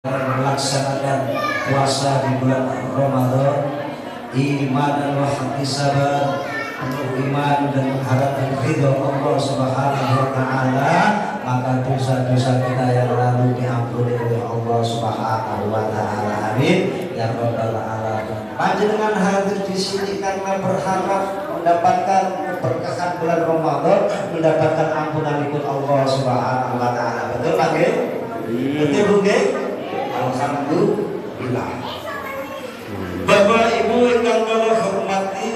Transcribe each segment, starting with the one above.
melaksanakan puasa di bulan Ramadan, iman dan ihtisaban, penuh iman dan mengharapkan ridho Allah Subhanahu wa taala, maka dosa-dosa kita yang lalu diampuni oleh Allah Subhanahu wa taala. Amin ya rabbal alamin. Panjenengan hadir di sini karena berharap mendapatkan keberkahan bulan Ramadan, mendapatkan ampunan ikut Allah Subhanahu wa taala. Betul Pak? Betul Bu? Alhamdulillah. Bapak Ibu yang kami hormati,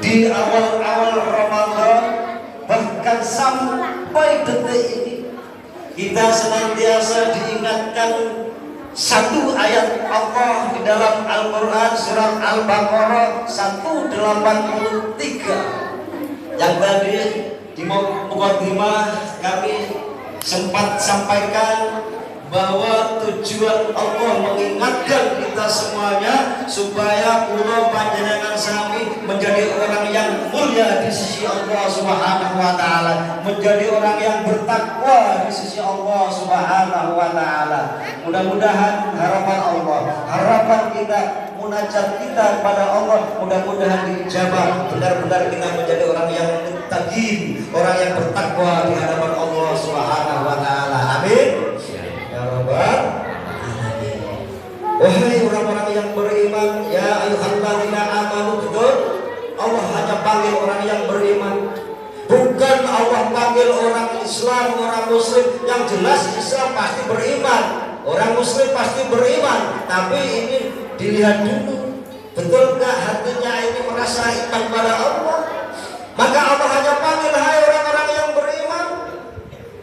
di awal-awal Ramadan bahkan sampai detik ini kita senantiasa diingatkan satu ayat Allah di dalam Al-Quran surat Al-Baqarah 183 yang tadi di mukadimah kami sempat sampaikan bahwa tujuan Allah mengingatkan kita semuanya supaya kula panjenengan sami menjadi orang yang mulia di sisi Allah Subhanahu wa taala, menjadi orang yang bertakwa di sisi Allah Subhanahu wa taala. Mudah-mudahan harapan Allah, harapan kita, munajat kita kepada Allah mudah-mudahan dijabah, benar-benar kita menjadi orang yang muttaqin, orang yang bertakwa di hadapan Allah Subhanahu wa taala. Amin. Wahai orang-orang yang beriman, ya ayyuhalladzina amanu, betul? Allah hanya panggil orang yang beriman, bukan Allah panggil orang Islam, orang Muslim. Yang jelas Islam pasti beriman, orang Muslim pasti beriman, tapi ini dilihat dulu, betulkah hatinya ini merasa iman pada Allah? Maka Allah hanya panggil, hai orang-orang yang beriman,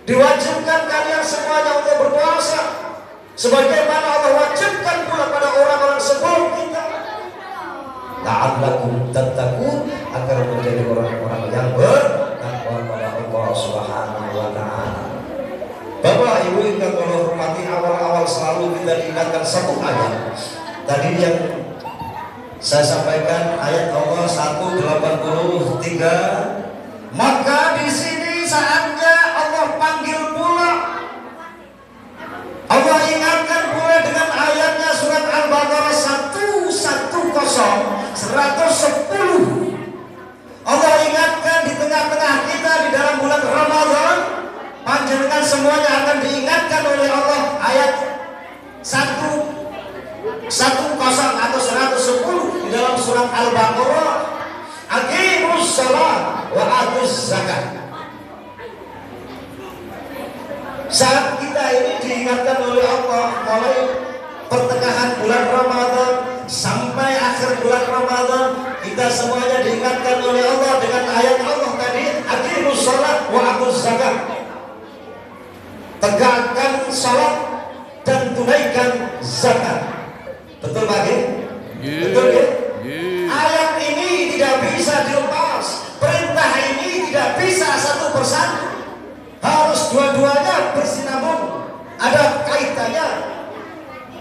diwajibkan kalian semuanya untuk berpuasa, sebagaimana Allah wajibkan pula pada orang-orang sebelum kita, la'allakum tattaqun, agar menjadi orang-orang yang bertakwa kepada Allah Subhanahu wa taala. Bapak Ibu yang kami hormati, awal-awal selalu kita diingatkan satu ayat. Tadi yang saya sampaikan ayat Allah 183. Maka di sini saatnya Allah panggil pula, Allah ingatkan pula dengan ayatnya surat Al-Baqarah 110. Allah ingatkan di tengah-tengah kita di dalam bulan Ramadan, panjenengan semuanya akan diingatkan oleh Allah ayat 110 atau 110 di dalam surat Al-Baqarah. Aqimus shalah wa atuz zakat. Saat kita ini diingatkan oleh Allah mulai pertengahan bulan Ramadan sampai akhir bulan Ramadan, kita semuanya diingatkan oleh Allah dengan ayat Allah tadi, aqimus shalah wa atuz zakat. Tegakkan salat dan tunaikan zakat. Betul Pak? Betul ya? Ayat ini tidak bisa dilepas, perintah ini tidak bisa satu persatu, harus dua-duanya bersinambung, ada kaitannya.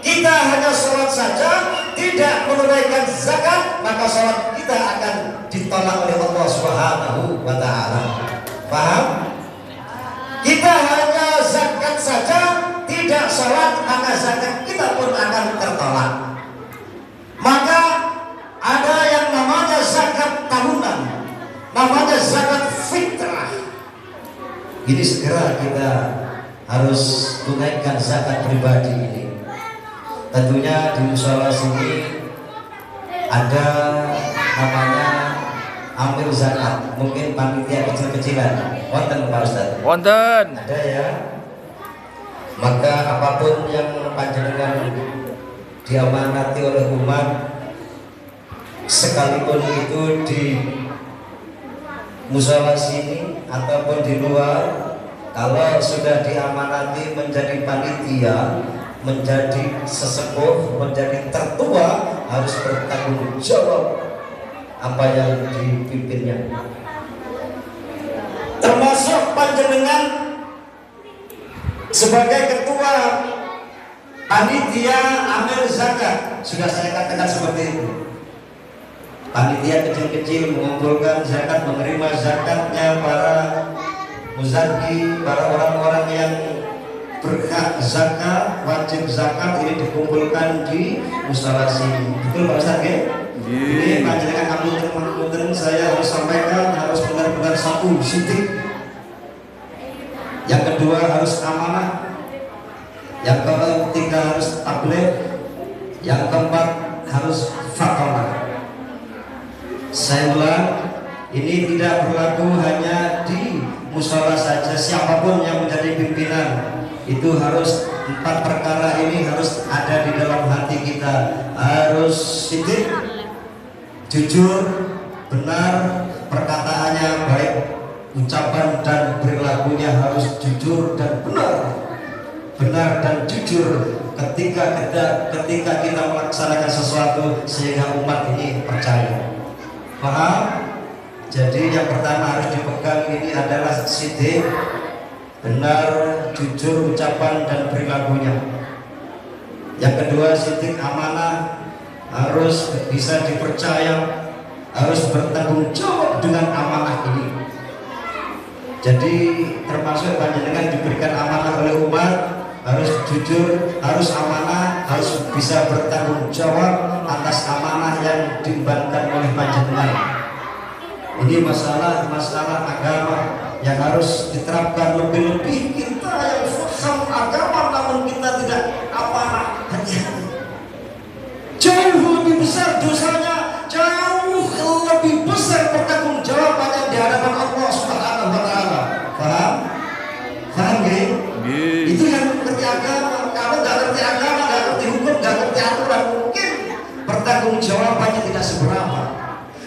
Kita hanya sholat saja, tidak menunaikan zakat, maka sholat kita akan ditolak oleh Allah Subhanahu wa taala. Paham? Kita hanya zakat saja, tidak sholat, maka zakat kita pun akan tertolak. Maka ada yang namanya zakat tahunan, namanya zakat fitrah. Ini segera kita harus tunaikan zakat pribadi ini. Tentunya di mushola sini ada namanya amil zakat, mungkin panitia kecil-kecilan. Wonten Pak Ustaz? Wonten. Ada ya. Maka apapun yang panjenengan diamanati oleh umat, sekalipun itu di mushola sini ataupun di luar, kalau sudah diamanati menjadi panitia, menjadi sesepuh, menjadi tertua, harus bertanggung jawab apa yang dipimpinnya. Termasuk panjenengan sebagai ketua panitia amil zakat, sudah saya katakan seperti itu. Panitia kecil-kecil mengumpulkan zakat, menerima zakatnya para muzaki, para orang-orang yang berhak zakat, wajib zakat ini dikumpulkan di musala sini. Betul Pak Ustaz ya? Ini panjenengan apunten saya harus sampaikan, harus benar-benar satu sidik. Yang kedua harus amanah. Yang ketiga harus tabligh. Yang keempat harus fatonah. Saya ulang, ini tidak berlaku hanya di musyawarah saja. Siapapun yang menjadi pimpinan itu harus 4 perkara ini harus ada di dalam hati kita. Harus sidik, jujur, benar, perkataannya baik, ucapan dan perilakunya harus jujur dan benar. Benar dan jujur ketika kita melaksanakan sesuatu sehingga umat ini percaya. Paham? Jadi yang pertama harus dipegang ini adalah sidik, benar, jujur ucapan dan perilakunya. Yang kedua sidik amanah, harus bisa dipercaya, harus bertanggung jawab dengan amanah ini. Jadi termasuk panjenengan diberikan amanah oleh umat, harus jujur, harus amanah, harus bisa bertanggung jawab atas amanah yang diembankan oleh panjenengan. Ini masalah agama yang harus diterapkan lebih-lebih. Kita yang paham agama namun kita tidak amanah, hati-hati. Jauh lebih besar dosanya, jauh lebih besar pertanggung jawabannya di hadapan Allah Subhanahu wa taala. Paham? Paham ya? Itu yang ngerti agama. Kalau nggak ngerti agama, nggak ngerti hukum, nggak ngerti aturan, mungkin pertanggung jawabannya tidak seberapa.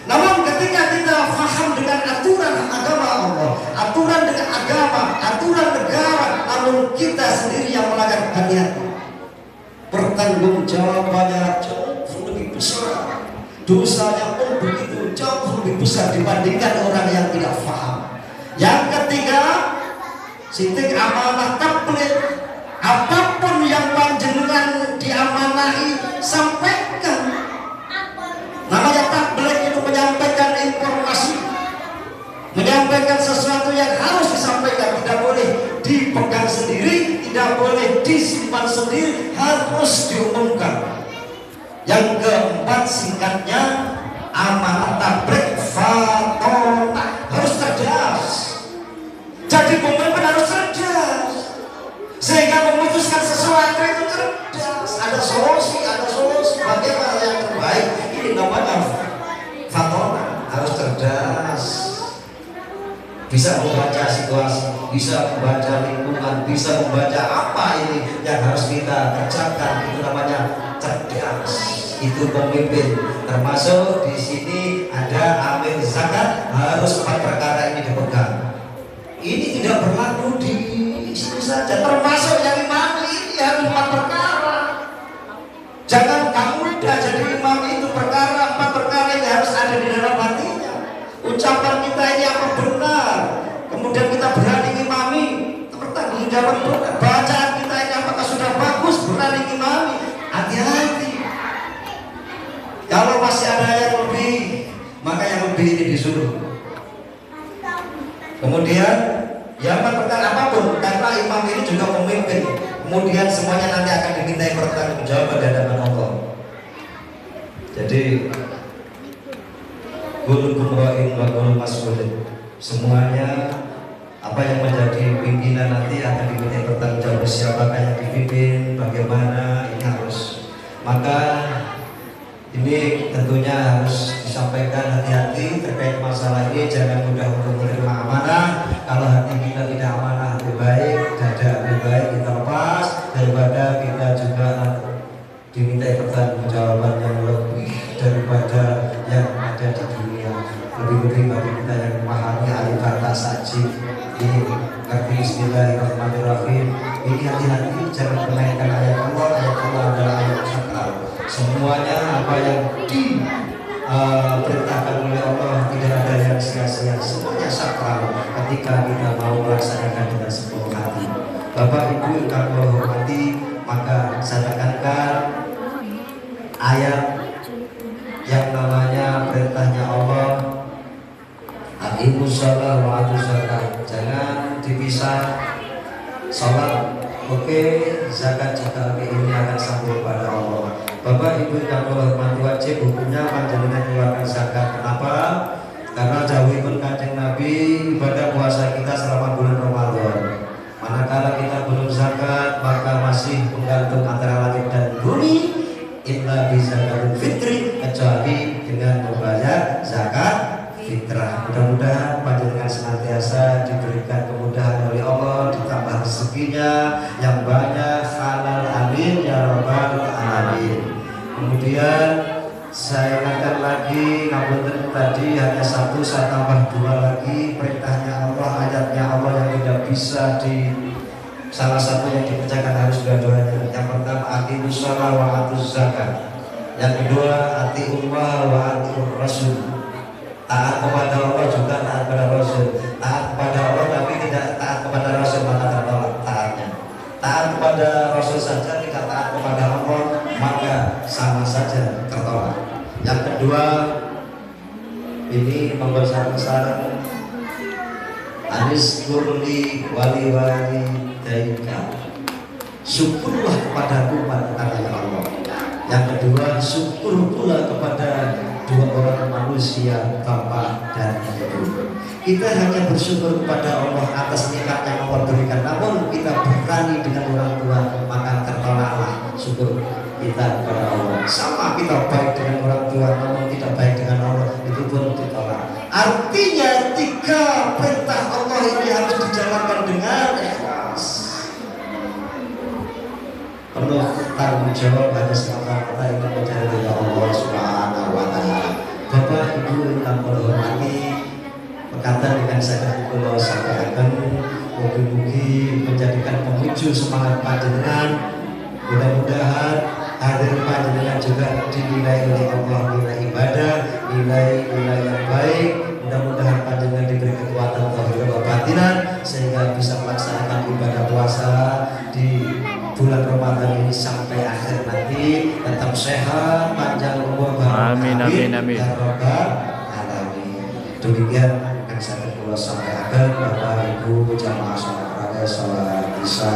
Namun ketika kita paham dengan aturan agama Allah, aturan dengan agama, aturan negara, namun kita sendiri yang melanggar, hati-hati. Pertanggung jawabannya jauh lebih besar, dosanya pun begitu jauh lebih besar dibandingkan orang yang tidak paham. Yang ketiga, sidik amanah tabligh. Apapun yang panjenengan diamanahi, sampaikan. Namanya tabligh itu menyampaikan informasi, menyampaikan sesuatu yang harus disampaikan. Tidak boleh dipegang sendiri, tidak boleh disimpan sendiri, harus diumumkan. Yang keempat singkatnya amanah tabligh fatonah, harus cerdas. Jadi pemimpin harus cerdas, sehingga memutuskan sesuatu itu cerdas. Ada solusi bagaimana yang terbaik. Ini namanya fatonah, harus cerdas. Bisa membaca situasi, bisa membaca lingkungan, bisa membaca apa ini yang harus kita kerjakan. Itu namanya cerdas. Itu pemimpin. Termasuk di sini ada amil zakat, harus 4 perkara ini dipegang. Ini tidak berlaku di situ saja, termasuk yang imam ini harus 4 perkara. Jangan kamu udah jadi imam itu 4 perkara ini harus ada di dalam hatinya. Ucapan kita ini apa benar, kemudian kita berani ngimami, bertanggung jawab benar. Bacaan kita ini apakah sudah bagus, berani ngimami. Hati-hati. Kalau masih ada yang lebih, maka yang lebih ini disuruh. Kemudian yang perkara apapun, karena imam ini juga pemimpin, kemudian semuanya nanti akan dimintai pertanggungjawaban di hadapan Allah. Jadi kullukum ra'in wa kullukum mas'ulun. Semuanya apa yang menjadi pimpinan nanti akan dimintai pertanggungjawaban. Siapakah yang dipimpin, bagaimana, ini harus. Maka ini tentunya harus disampaikan, hati-hati terkait masalah ini. Jangan mudah untuk menerima amanah. Kalau hati kita tidak amanah, lebih baik dada, lebih baik kita lepas daripada kita juga dimintai pertanggungjawaban yang lebih daripada yang ada di dunia. Lebih-lebih bagi kita yang memahami alif kata sajid ini, ngerti bismillahirrahmanirrahim. Ini hati-hati, jangan menaikkan ayat Allah. Ayat Allah adalah ayat sakral. Semuanya apa yang diperintahkan oleh Allah tidak ada yang sia-sia, semuanya sakral ketika kita mau melaksanakan dengan sepenuh hati. Bapak Ibu yang kami hormati, maka saya tekankan ayat yang namanya perintahnya Allah, aqimus shalah wa atuz zakat. Jangan dipisah. Salat oke, sanggup pada Allah. Bapak Ibu yang kula hormati, wajib hukumnya panjenengan mengeluarkan zakat. Kenapa? Karena jauhipun Kanjeng Nabi ibadah puasa kita selama bulan Ramadan. Manakala kita belum zakat, maka masih menggantung antara langit dan bumi. Illa bi zakatul fitri, kecuali dengan membayar zakat fitrah. Mudah-mudahan panjenengan senantiasa diberikan kemudahan oleh Allah, ditambah rezekinya yang banyak, halal, amin ya rabbal alamin. Kemudian saya ingatkan lagi, namun tadi hanya satu, saya tambah dua lagi. Perintahnya Allah, ayatnya Allah yang tidak bisa salah satu yang dikerjakan harus dua-duanya. Yang pertama, aqimus shalah wa atuz zakat. Yang kedua, atiullah wa atiur rasul. Taat kepada Allah juga taat kepada Rasul. Taat kepada Allah tapi tidak taat kepada Rasul, maka tertolak taatnya. Taat kepada Rasul saja tidak taat kepada Allah, maka sama saja tertolak. Yang kedua, ini nomor satu saran, anis kurli wali daika, syukurlah kepadaku katanya Allah. Yang kedua, syukur pula kepada dua orang manusia, bapak dan ibu. Kita hanya bersyukur kepada Allah atas nikmat yang Allah berikan. Namun kita berani dengan orang tua, maka tertolaklah syukur kita kepada Allah. Sama kita baik dengan orang tua, namun tidak baik dengan Allah, itu pun ditolak. Artinya tiga perintah Allah ini harus dijalankan dengan ikhlas, penuh tanggung jawab, hanya semata-mata ingin mencari ridha Allah Subhanahu wa Ta'ala. Bapak Ibu yang hormati, perkataan dengan saya kula sampaikan, mugi-mugi menjadikan pemicu semangat panjenengan. Mudah-mudahan hadir panjenengan juga dinilai oleh Allah nilai ibadah, nilai-nilai yang baik. Mudah-mudahan panjenengan diberi kekuatan zahir wa batinan sehingga bisa melaksanakan ibadah puasa di bulan Ramadan ini sampai akhir nanti. Tetap sehat, panjang umur, amin amin amin ya rabbal alamin. Demikian yang saya perlu sampaikan, Bapak Ibu jamaah salat Isya